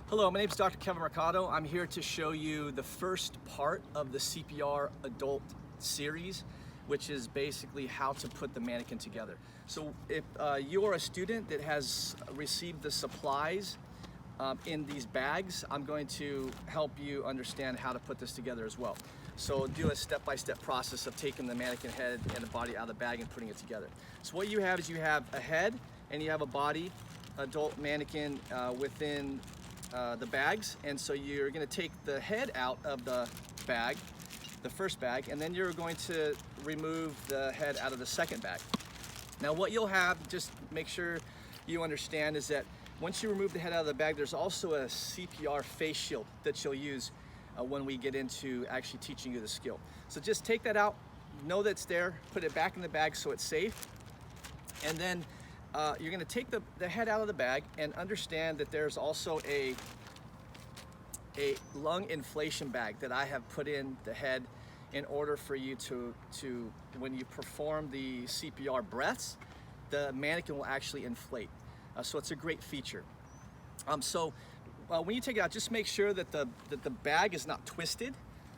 Hello, my name is Dr. Kevin Mercado. I'm here to show you the first part of the CPR Adult series, which is basically how to put the mannequin together. So if you're a student that has received the supplies in these bags, I'm going to help you understand how to put this together as well. So do a step-by-step process of taking the mannequin head and the body out of the bag and putting it together. So what you have is you have a head and you have a body, adult mannequin within the bags, and so you're going to take the head out of the bag, the first bag, and then you're going to remove the head out of the second bag. Now what you'll have, just make sure you understand, is that once you remove the head out of the bag, there's also a CPR face shield that you'll use when we get into actually teaching you the skill. So just take that out, know that it's there, put it back in the bag so it's safe, and then you're going to take the head out of the bag and understand that there's also a lung inflation bag that I have put in the head in order for you to when you perform the CPR breaths, the mannequin will actually inflate. So it's a great feature. When you take it out, just make sure that the bag is not twisted.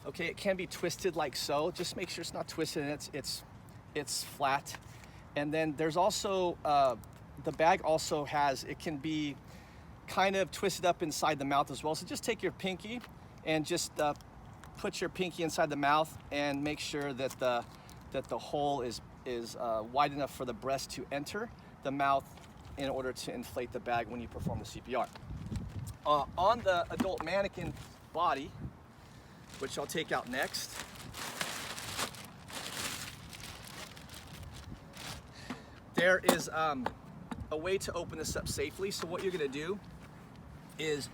Okay, it can be twisted like so. Just make sure it's not twisted and it's flat. And then there's also, the bag also has, it can be kind of twisted up inside the mouth as well. So just take your pinky and just put your pinky inside the mouth and make sure that the hole is wide enough for the breath to enter the mouth in order to inflate the bag when you perform the CPR. On the adult mannequin body, which I'll take out next, there is a way to open this up safely. So what you're gonna do is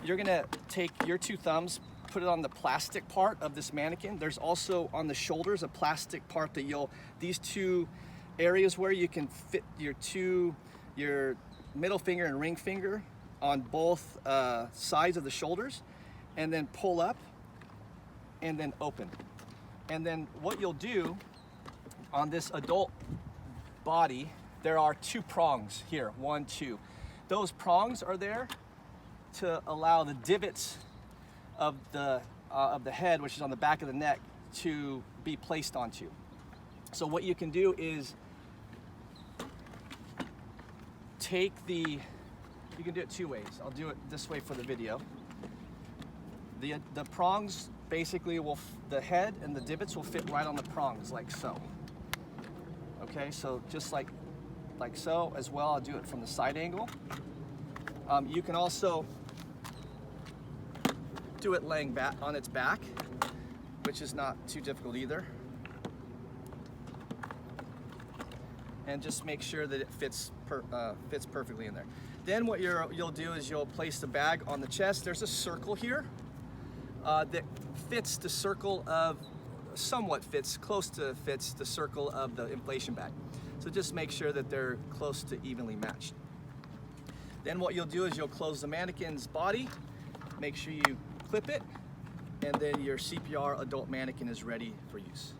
you're gonna take your two thumbs, put it on the plastic part of this mannequin. There's also on the shoulders a plastic part that these two areas where you can fit your middle finger and ring finger on both sides of the shoulders, and then pull up and then open. And then what you'll do on this adult body, there are two prongs here, 1, 2. Those prongs are there to allow the divots of the head, which is on the back of the neck, to be placed onto. So what you can do is you can do it two ways. I'll do it this way for the video. The prongs basically the head and the divots will fit right on the prongs like so. Okay, so just like so as well. I'll do it from the side angle. You can also do it laying back on its back, which is not too difficult either. And just make sure that it fits perfectly in there. Then what you'll do is you'll place the bag on the chest. There's a circle here that fits the circle of, close to fits the circle of the inflation bag. So just make sure that they're close to evenly matched. Then what you'll do is you'll close the mannequin's body, make sure you clip it, and then your CPR adult mannequin is ready for use.